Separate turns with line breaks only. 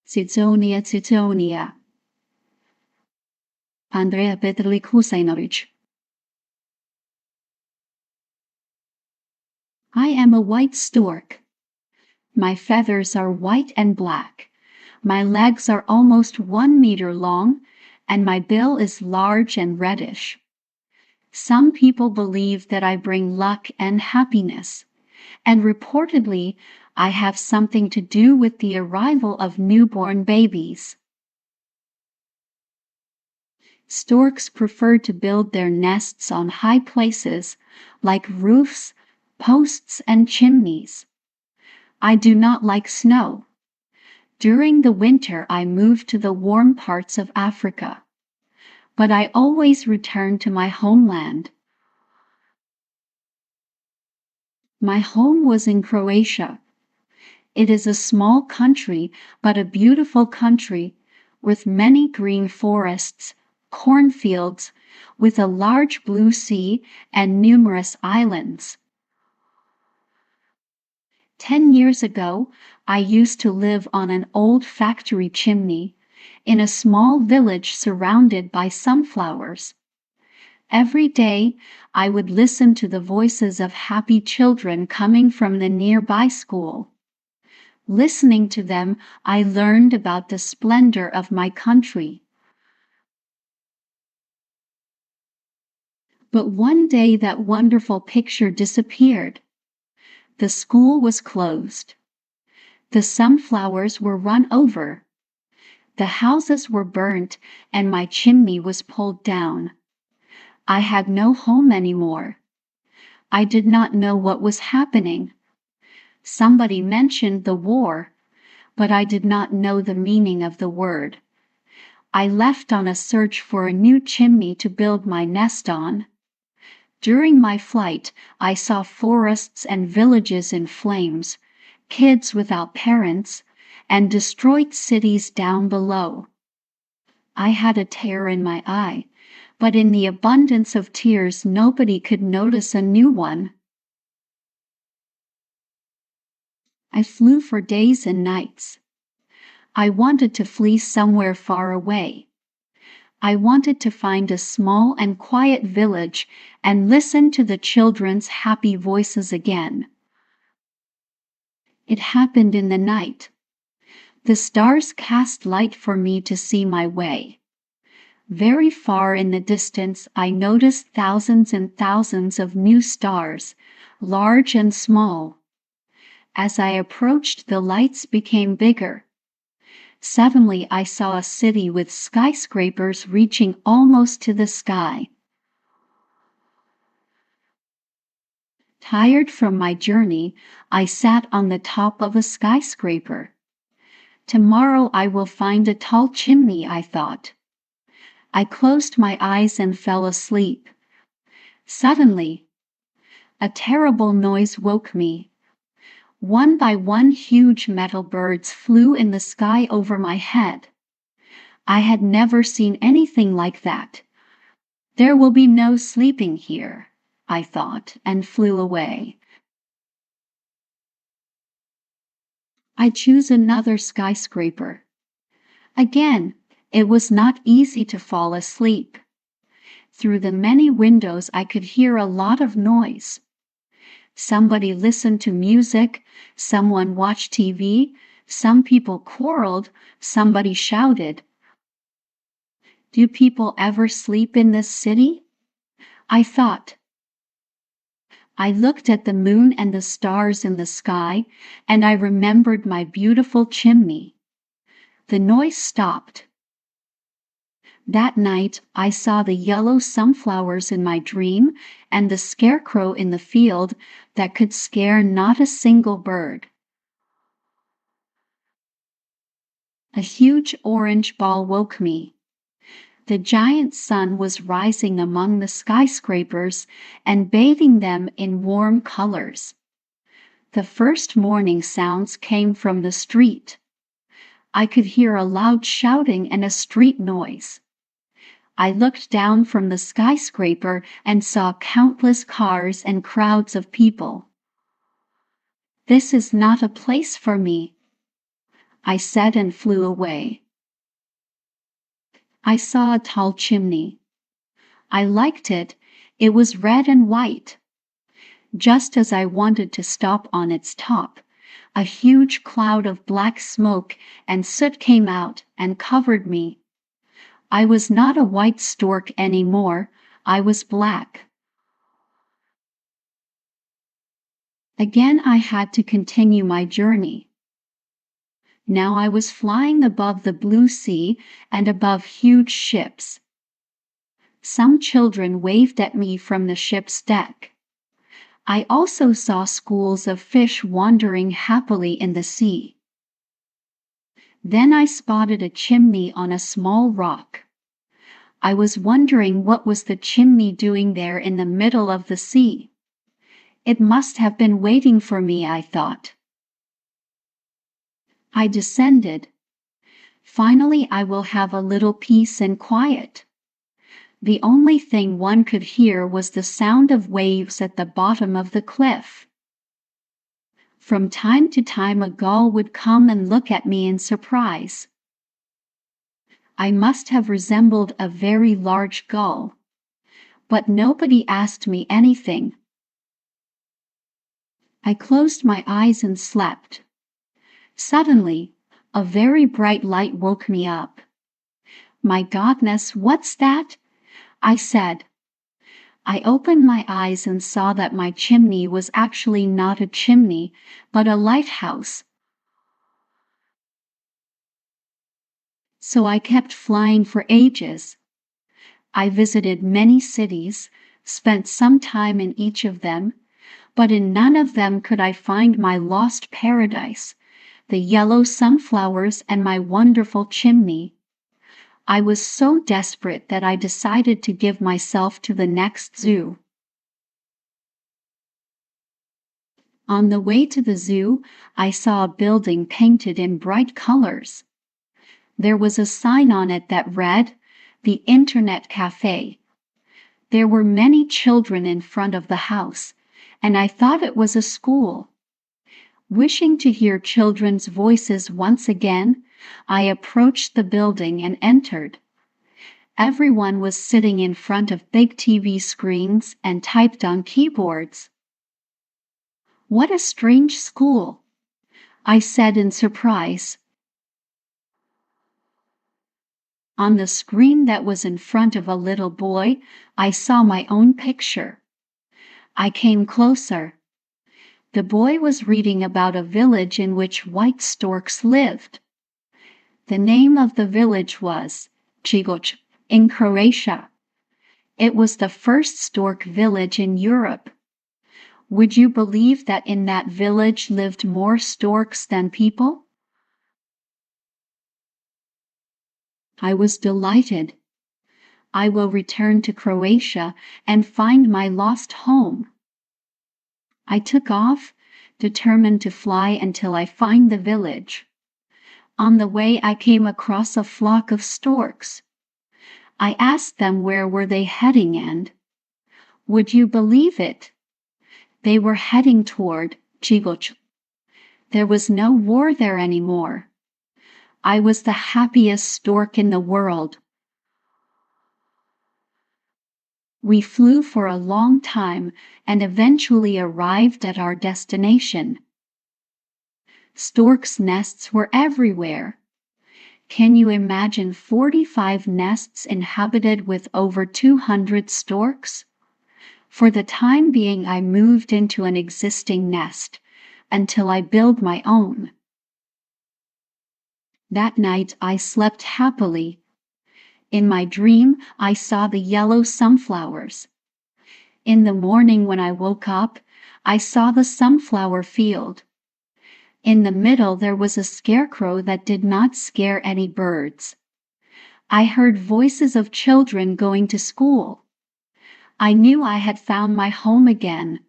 Ciconia Ciconia. Andrea Petrlik Huseinović. I am a white stork. My feathers are white and black. My legs are almost 1 meter long, and my bill is large and reddish. Some people believe that I bring luck and happiness, and reportedly, I have something to do with the arrival of newborn babies. Storks prefer to build their nests on high places, like roofs, posts, and chimneys. I do not like snow. During the winter, I move to the warm parts of Africa, but I always return to my homeland. My home was in Croatia. It is a small country, but a beautiful country, with many green forests, cornfields, with a large blue sea and numerous islands. 10 years ago, I used to live on an old factory chimney in a small village surrounded by sunflowers. Every day, I would listen to the voices of happy children coming from the nearby school. Listening to them, I learned about the splendor of my country. But one day that wonderful picture disappeared. The school was closed. The sunflowers were run over. The houses were burnt, and my chimney was pulled down. I had no home anymore. I did not know what was happening. Somebody mentioned the war, but I did not know the meaning of the word. I left on a search for a new chimney to build my nest on. During my flight, I saw forests and villages in flames, kids without parents, and destroyed cities down below. I had a tear in my eye, but in the abundance of tears, nobody could notice a new one. I flew for days and nights. I wanted to flee somewhere far away. I wanted to find a small and quiet village and listen to the children's happy voices again. It happened in the night. The stars cast light for me to see my way. Very far in the distance, I noticed thousands and thousands of new stars, large and small. As I approached, the lights became bigger. Suddenly, I saw a city with skyscrapers reaching almost to the sky. Tired from my journey, I sat on the top of a skyscraper. Tomorrow I will find a tall chimney, I thought. I closed my eyes and fell asleep. Suddenly, a terrible noise woke me. One by one, huge metal birds flew in the sky over my head. I had never seen anything like that. There will be no sleeping here, I thought, and flew away. I chose another skyscraper. Again, it was not easy to fall asleep. Through the many windows, I could hear a lot of noise. Somebody listened to music, someone watched TV, some people quarreled, somebody shouted. Do people ever sleep in this city? I thought. I looked at the moon and the stars in the sky, and I remembered my beautiful chimney. The noise stopped. That night, I saw the yellow sunflowers in my dream and the scarecrow in the field that could scare not a single bird. A huge orange ball woke me. The giant sun was rising among the skyscrapers and bathing them in warm colors. The first morning sounds came from the street. I could hear a loud shouting and a street noise. I looked down from the skyscraper and saw countless cars and crowds of people. This is not a place for me. I said and flew away. I saw a tall chimney. I liked it. It was red and white. Just as I wanted to stop on its top, a huge cloud of black smoke and soot came out and covered me. I was not a white stork anymore. I was black. Again, I had to continue my journey. Now I was flying above the blue sea and above huge ships. Some children waved at me from the ship's deck. I also saw schools of fish wandering happily in the sea. Then I spotted a chimney on a small rock. I was wondering what was the chimney doing there in the middle of the sea. It must have been waiting for me, I thought. I descended. Finally, I will have a little peace and quiet. The only thing one could hear was the sound of waves at the bottom of the cliff. From time to time, a gull would come and look at me in surprise. I must have resembled a very large gull, but nobody asked me anything. I closed my eyes and slept. Suddenly, a very bright light woke me up. My goodness, what's that? I said. I opened my eyes and saw that my chimney was actually not a chimney, but a lighthouse. So I kept flying for ages. I visited many cities, spent some time in each of them, but in none of them could I find my lost paradise, the yellow sunflowers and my wonderful chimney. I was so desperate that I decided to give myself to the next zoo. On the way to the zoo, I saw a building painted in bright colors. There was a sign on it that read, "The Internet Cafe." There were many children in front of the house, and I thought it was a school. Wishing to hear children's voices once again, I approached the building and entered. Everyone was sitting in front of big TV screens and typed on keyboards. "What a strange school," I said in surprise. On the screen that was in front of a little boy, I saw my own picture. I came closer. The boy was reading about a village in which white storks lived. The name of the village was Ciconia in Croatia. It was the first stork village in Europe. Would you believe that in that village lived more storks than people? I was delighted. I will return to Croatia and find my lost home. I took off, determined to fly until I find the village. On the way, I came across a flock of storks. I asked them where were they heading, and would you believe it? They were heading toward Ciconia. There was no war there anymore. I was the happiest stork in the world. We flew for a long time and eventually arrived at our destination. Storks' nests were everywhere. Can you imagine 45 nests inhabited with over 200 storks? For the time being, I moved into an existing nest until I build my own. That night I slept happily. In my dream, I saw the yellow sunflowers. In the morning when I woke up, I saw the sunflower field. In the middle there was a scarecrow that did not scare any birds. I heard voices of children going to school. I knew I had found my home again.